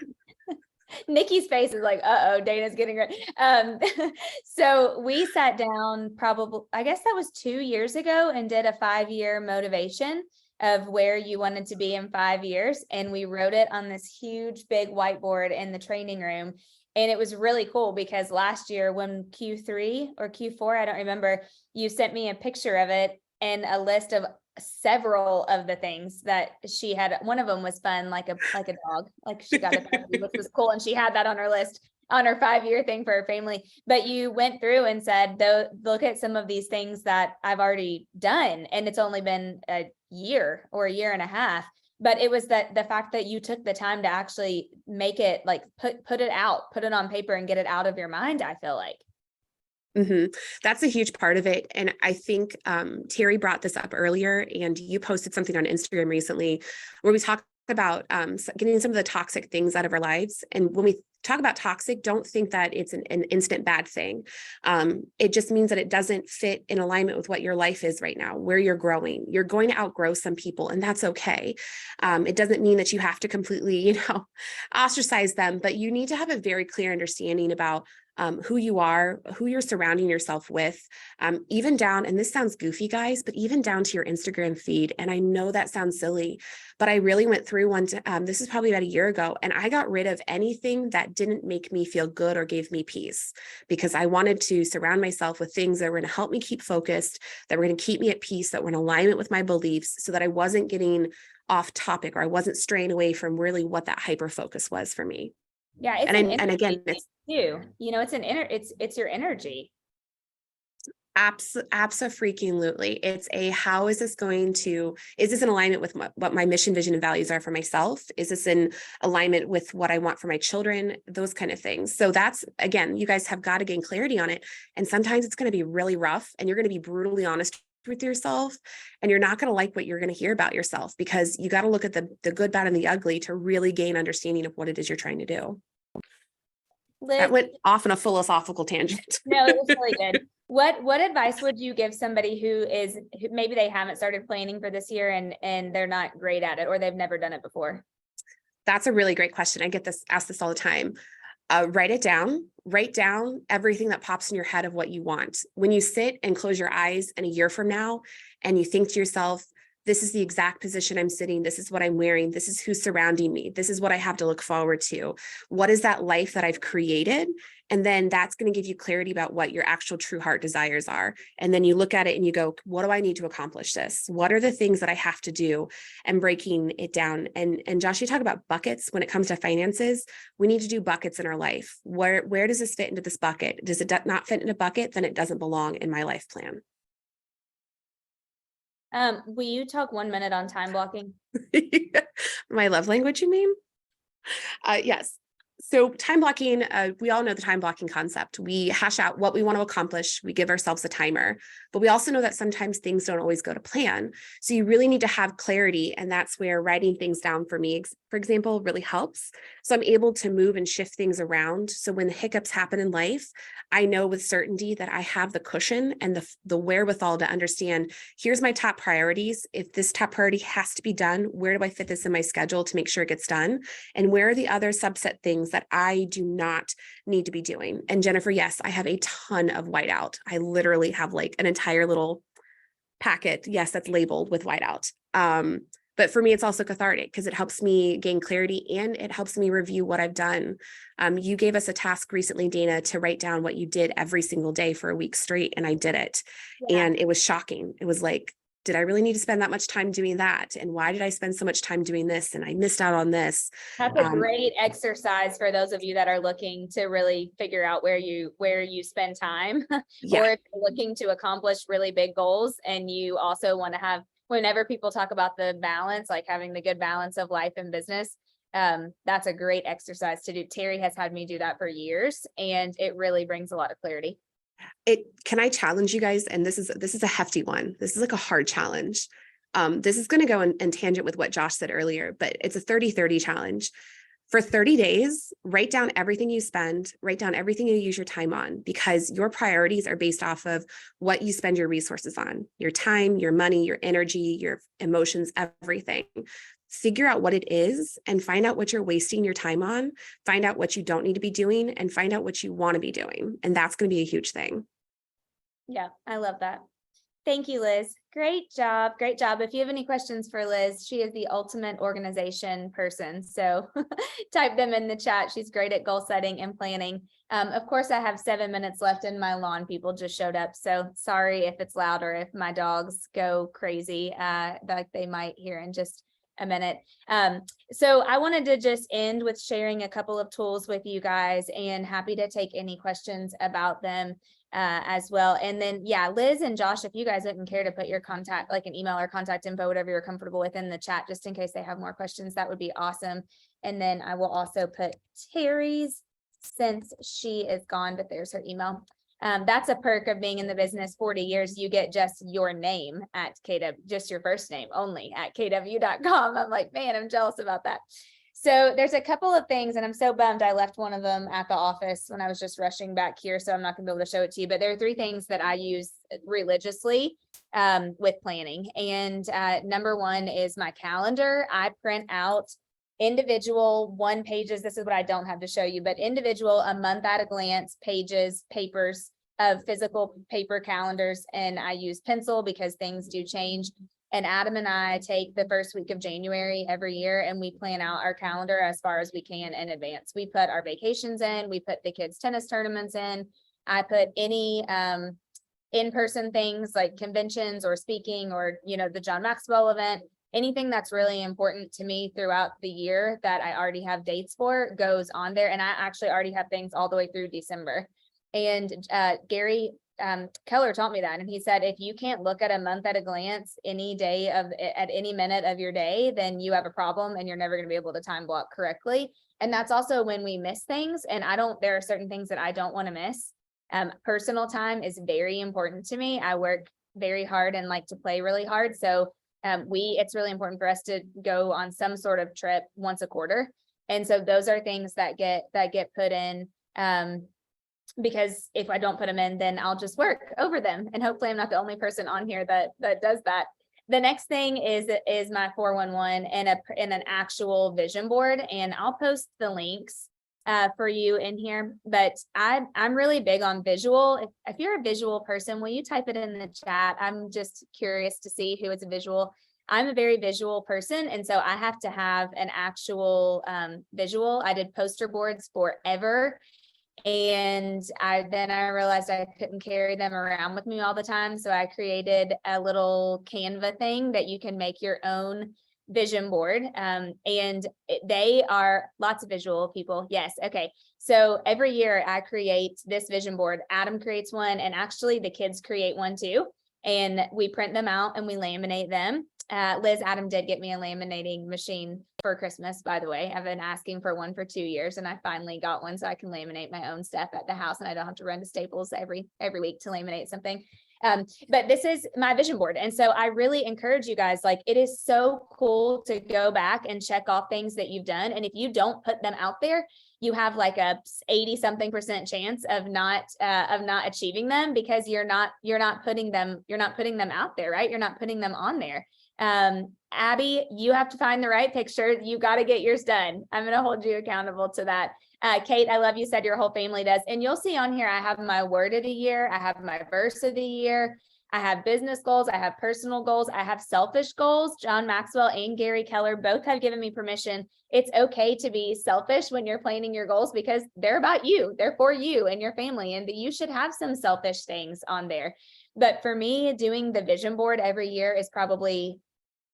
Nikki's face is like, uh-oh, Dana's getting ready. So we sat down probably, I guess that was 2 years ago, and did a 5-year motivation of where you wanted to be in 5 years. And we wrote it on this huge, big whiteboard in the training room. And it was really cool because last year when Q3 or Q4, I don't remember, you sent me a picture of it and a list of several of the things that she had. One of them was fun, like a dog, like she got a puppy, which was cool. And she had that on her list on her 5-year thing for her family. But you went through and said, though, look at some of these things that I've already done. And it's only been a year or a year and a half. But it was that the fact that you took the time to actually make it, like put it out, put it on paper and get it out of your mind, I feel like. Mm-hmm. That's a huge part of it. And I think Terrie brought this up earlier, and you posted something on Instagram recently where we talk about getting some of the toxic things out of our lives. And when we talk about toxic, don't think that it's an instant bad thing. It just means that it doesn't fit in alignment with what your life is right now, where you're growing. You're going to outgrow some people, and that's okay. It doesn't mean that you have to completely, ostracize them, but you need to have a very clear understanding about, who you are, who you're surrounding yourself with, even down, and this sounds goofy, guys, but even down to your Instagram feed. And I know that sounds silly, but I really went through one, this is probably about a year ago, and I got rid of anything that didn't make me feel good or gave me peace, because I wanted to surround myself with things that were going to help me keep focused, that were going to keep me at peace, that were in alignment with my beliefs, so that I wasn't getting off topic, or I wasn't straying away from really what that hyper focus was for me. Yeah, it's And again, it's you. You know, it's your energy. Abso-freaking-lutely. It's a, how is this in alignment with what my mission, vision, and values are for myself? Is this in alignment with what I want for my children? Those kind of things. So that's, again, you guys have got to gain clarity on it. And sometimes it's going to be really rough, and you're going to be brutally honest with yourself, and you're not going to like what you're going to hear about yourself, because you got to look at the good, bad, and the ugly to really gain understanding of what it is you're trying to do. Liz, That went off on a philosophical tangent. no, it was really good. What advice would you give somebody who maybe they haven't started planning for this year and they're not great at it, or they've never done it before? That's a really great question. I get asked this all the time. Write it down. Write down everything that pops in your head of what you want. When you sit and close your eyes in a year from now and you think to yourself, this is the exact position I'm sitting. This is what I'm wearing. This is who's surrounding me. This is what I have to look forward to. What is that life that I've created? And then that's going to give you clarity about what your actual true heart desires are. And then you look at it and you go, what do I need to accomplish this? What are the things that I have to do? And breaking it down. And Josh, you talk about buckets when it comes to finances. We need to do buckets in our life. Where does this fit into this bucket? Does it not fit in a bucket? Then it doesn't belong in my life plan. Will you talk 1 minute on time blocking? My love language, you mean? Yes. So time blocking, we all know the time blocking concept. We hash out what we want to accomplish. We give ourselves a timer, but we also know that sometimes things don't always go to plan. So you really need to have clarity. And that's where writing things down for me, for example, really helps. So I'm able to move and shift things around. So when the hiccups happen in life, I know with certainty that I have the cushion and the wherewithal to understand, here's my top priorities. If this top priority has to be done, where do I fit this in my schedule to make sure it gets done? And where are the other subset things that I do not need to be doing? And Jennifer, yes, I have a ton of whiteout. I literally have like an entire little packet, yes, that's labeled with whiteout. But for me, it's also cathartic because it helps me gain clarity and it helps me review what I've done. You gave us a task recently, Dana, to write down what you did every single day for a week straight, and I did it. Yeah. And it was shocking. It was like, did I really need to spend that much time doing that? And why did I spend so much time doing this? And I missed out on this. That's a great exercise for those of you that are looking to really figure out where you spend time, yeah. Or if you're looking to accomplish really big goals and you also want to have, whenever people talk about the balance, like having the good balance of life and business, that's a great exercise to do. Terrie has had me do that for years, and it really brings a lot of clarity. Can I challenge you guys? And this is a hefty one. This is like a hard challenge. This is going to go in tangent with what Josh said earlier, but it's a 30-30 challenge. For 30 days, write down everything you spend, write down everything you use your time on, because your priorities are based off of what you spend your resources on, your time, your money, your energy, your emotions, everything. Figure out what it is and find out what you're wasting your time on, find out what you don't need to be doing, and find out what you want to be doing. And that's going to be a huge thing. Yeah, I love that. Thank you, Liz. Great job. Great job. If you have any questions for Liz, she is the ultimate organization person. So type them in the chat. She's great at goal setting and planning. Of course, I have 7 minutes left and my lawn people just showed up. So sorry if it's loud or if my dogs go crazy, like they might here in just a minute. So I wanted to just end with sharing a couple of tools with you guys, and happy to take any questions about them as well. And then, yeah, Liz and Josh, if you guys wouldn't care to put your contact, like an email or contact info, whatever you're comfortable with, in the chat, just in case they have more questions, that would be awesome. And then I will also put Terrie's, since she is gone, but there's her email. That's a perk of being in the business 40 years. You get just your name at KW, just your first name only at kw.com. I'm like, man, I'm jealous about that. So there's a couple of things, and I'm so bummed I left one of them at the office when I was just rushing back here, so I'm not gonna be able to show it to you, but there are 3 things that I use religiously with planning. And number 1 is my calendar. I print out individual one pages. This is what I don't have to show you, but individual, a month at a glance, pages, papers of physical paper calendars. And I use pencil because things do change. And Adam and I take the first week of January every year and we plan out our calendar as far as we can in advance. We put our vacations in, we put the kids' tennis tournaments in. I put any in-person things like conventions or speaking or, the John Maxwell event, anything that's really important to me throughout the year that I already have dates for goes on there. And I actually already have things all the way through December. And Gary Keller taught me that. And he said, if you can't look at a month at a glance any day at any minute of your day, then you have a problem and you're never going to be able to time block correctly. And that's also when we miss things. And there are certain things that I don't want to miss. Personal time is very important to me. I work very hard and like to play really hard. So it's really important for us to go on some sort of trip once a quarter. And so those are things that get put in. Because if I don't put them in, then I'll just work over them. And hopefully I'm not the only person on here that does that. The next thing is my 411 and an actual vision board. And I'll post the links for you in here, but I'm really big on visual. If you're a visual person, will you type it in the chat? I'm just curious to see who is a visual. I'm a very visual person. And so I have to have an actual visual. I did poster boards forever. And then I realized I couldn't carry them around with me all the time. So I created a little Canva thing that you can make your own vision board. And they are lots of visual people. Yes. Okay. So every year I create this vision board. Adam creates one, and actually the kids create one too. And we print them out and we laminate them. Liz, Adam did get me a laminating machine for Christmas, by the way. I've been asking for one for 2 years and I finally got one so I can laminate my own stuff at the house and I don't have to run to Staples every week to laminate something. But this is my vision board. And so I really encourage you guys, like, it is so cool to go back and check off things that you've done. And if you don't put them out there, you have like a 80-something% chance of not achieving them because you're not putting them out there, right? You're not putting them on there. Abby, you have to find the right picture. You got to get yours done. I'm going to hold you accountable to that. Kate, I love you said your whole family does. And you'll see on here, I have my word of the year. I have my verse of the year. I have business goals. I have personal goals. I have selfish goals. John Maxwell and Gary Keller both have given me permission. It's okay to be selfish when you're planning your goals because they're about you. They're for you and your family. And you should have some selfish things on there. But for me, doing the vision board every year is probably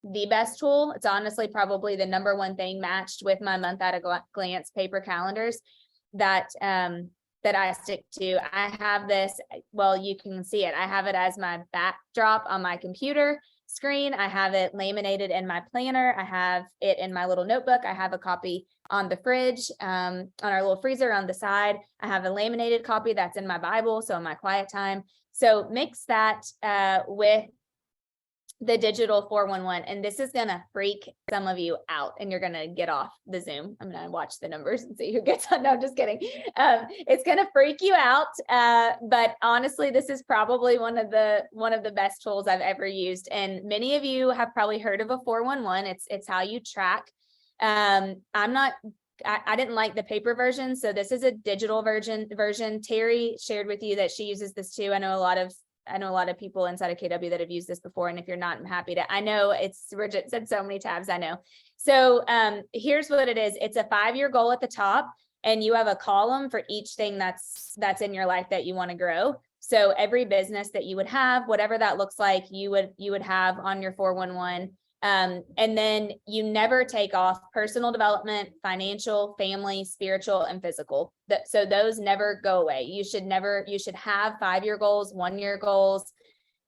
the best tool. It's honestly probably the number one thing matched with my month at a glance paper calendars that I stick to. I have this, well, you can see it. I have it as my backdrop on my computer screen. I have it laminated in my planner. I have it in my little notebook. I have a copy on the fridge, on our little freezer on the side. I have a laminated copy that's in my Bible. So in my quiet time. So mix that with the digital 411. And this is going to freak some of you out and you're going to get off the Zoom. I'm going to watch the numbers and see who gets on. No, I'm just kidding. It's going to freak you out. But honestly, this is probably one of the best tools I've ever used. And many of you have probably heard of a 411. It's how you track. I didn't like the paper version. So this is a digital version. Terrie shared with you that she uses this too. I know a lot of people inside of KW that have used this before. And if you're not, I'm happy to, I know Bridget said so many tabs, I know. So here's what it is. It's a 5-year goal at the top and you have a column for each thing that's in your life that you want to grow. So every business that you would have, whatever that looks like, you would have on your 411. And then you never take off personal development, financial, family, spiritual, and physical. So those never go away. You should have 5-year goals, 1-year goals,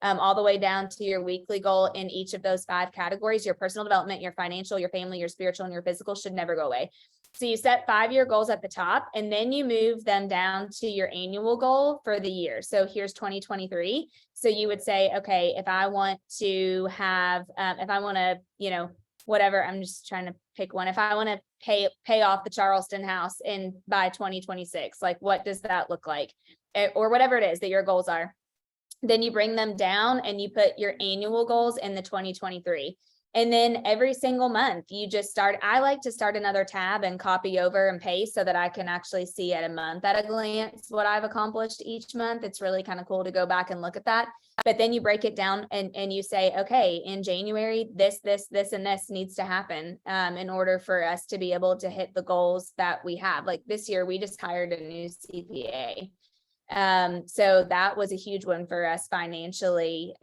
all the way down to your weekly goal in each of those 5 categories. Your personal development, your financial, your family, your spiritual, and your physical should never go away. So you set 5-year goals at the top, and then you move them down to your annual goal for the year. So here's 2023. So you would say, okay, if I want to have, whatever, I'm just trying to pick one. If I want to pay off the Charleston house by 2026, like what does that look like? Or whatever it is that your goals are. Then you bring them down and you put your annual goals in the 2023. And then every single month you just start, I like to start another tab and copy over and paste so that I can actually see at a month at a glance what I've accomplished each month. It's really kind of cool to go back and look at that. But then you break it down and you say, okay, in January, this, and this needs to happen in order for us to be able to hit the goals that we have. Like this year, we just hired a new CPA. So that was a huge one for us financially.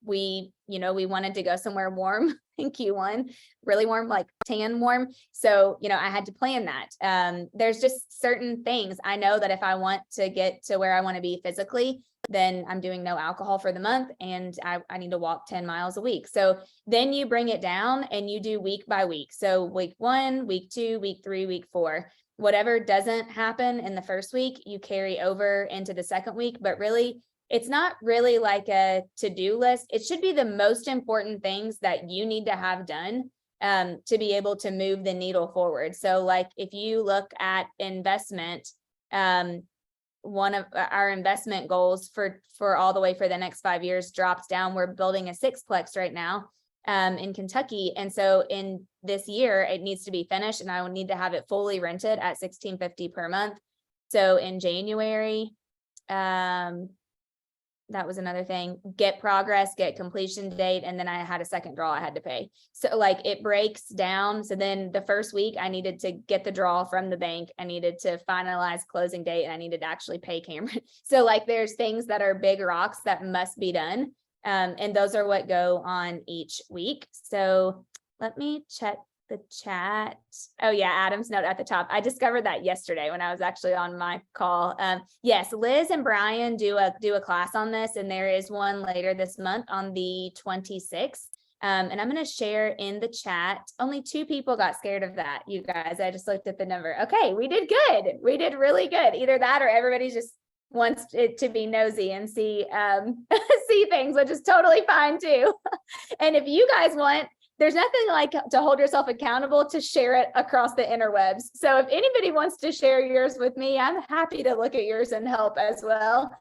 We wanted to go somewhere warm in Q1, really warm, like tan warm. So, I had to plan that. There's just certain things I know that if I want to get to where I want to be physically, then I'm doing no alcohol for the month and I need to walk 10 miles a week. So then you bring it down and you do week by week. So week 1, week 2, week 3, week 4. Whatever doesn't happen in the first week, you carry over into the second week, but really, it's not really like a to-do list. It should be the most important things that you need to have done to be able to move the needle forward. So like if you look at investment, one of our investment goals for all the way for the next 5 years drops down. We're building a 6-plex right now in Kentucky. And so in this year, it needs to be finished and I will need to have it fully rented at $1,650 per month. So in January, that was another thing, get progress, get completion date. And then I had a second draw I had to pay. So like it breaks down. So then the first week I needed to get the draw from the bank. I needed to finalize closing date and I needed to actually pay Cameron. So like there's things that are big rocks that must be done. And those are what go on each week. So let me check the chat. Oh yeah, Adam's note at the top. I discovered that yesterday when I was actually on my call. Yes, Liz and Brian do a class on this, and there is one later this month on the 26th. And I'm going to share in the chat. Only 2 people got scared of that, you guys. I just looked at the number. Okay, we did good. We did really good. Either that or everybody just wants it to be nosy and see see things, which is totally fine too. And if you guys want, there's nothing like to hold yourself accountable to share it across the interwebs. So if anybody wants to share yours with me, I'm happy to look at yours and help as well.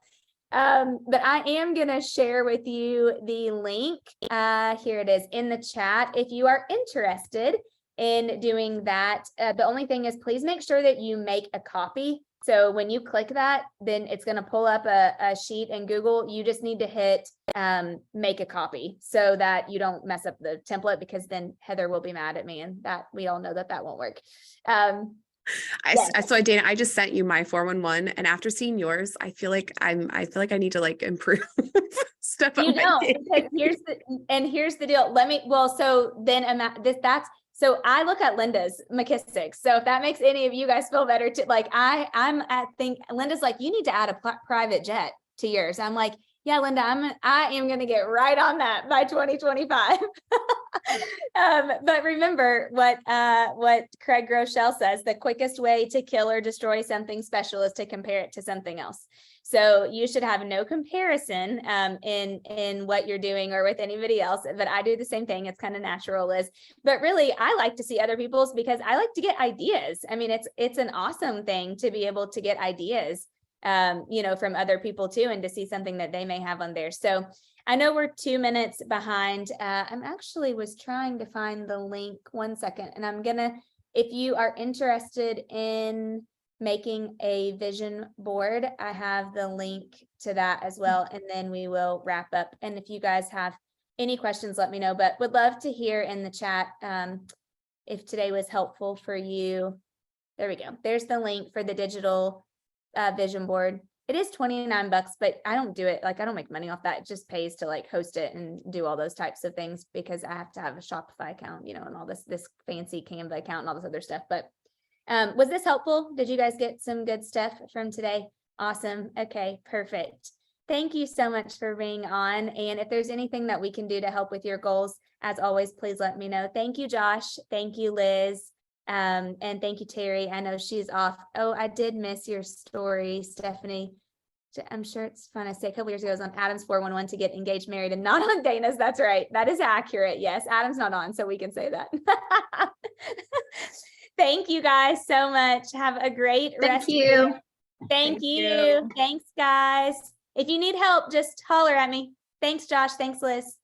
But I am going to share with you the link. Here it is in the chat. If you are interested in doing that, the only thing is please make sure that you make a copy. So when you click that, then it's going to pull up a sheet in Google. You just need to hit make a copy so that you don't mess up the template, because then Heather will be mad at me, and that we all know that won't work. So Dana, I just sent you my 411, and after seeing yours, I feel like I need to like improve stuff. You know, because here's the deal. So I look at Linda's McKissick. So if that makes any of you guys feel better too, like I think Linda's like, you need to add a private jet to yours. I'm like, yeah, Linda, I am going to get right on that by 2025. But remember what Craig Groeschel says, the quickest way to kill or destroy something special is to compare it to something else. So you should have no comparison in what you're doing or with anybody else. But I do the same thing. It's kind of natural, Liz. But really, I like to see other people's because I like to get ideas. I mean, it's an awesome thing to be able to get ideas, from other people too, and to see something that they may have on there. So I know we're 2 minutes behind. I'm actually was trying to find the link. 1 second. And I'm gonna, if you are interested in making a vision board, I have the link to that as well. And then we will wrap up. And if you guys have any questions, let me know, but would love to hear in the chat if today was helpful for you. There we go. There's the link for the digital vision board. It is $29, but I don't do it. Like I don't make money off that. It just pays to like host it and do all those types of things because I have to have a Shopify account, and all this fancy Canva account and all this other stuff. But was this helpful? Did you guys get some good stuff from today? Awesome. Okay, perfect. Thank you so much for being on. And if there's anything that we can do to help with your goals, as always, please let me know. Thank you, Josh. Thank you, Liz. And thank you, Terrie. I know she's off. Oh, I did miss your story, Stephanie. I'm sure it's fun. I say a couple years ago, I was on Adam's 411 to get engaged, married, and not on Dana's. That's right. That is accurate. Yes, Adam's not on, so we can say that. Thank you guys so much. Have a great rest of your day. Thank you. Thanks, guys. If you need help, just holler at me. Thanks, Josh. Thanks, Liz.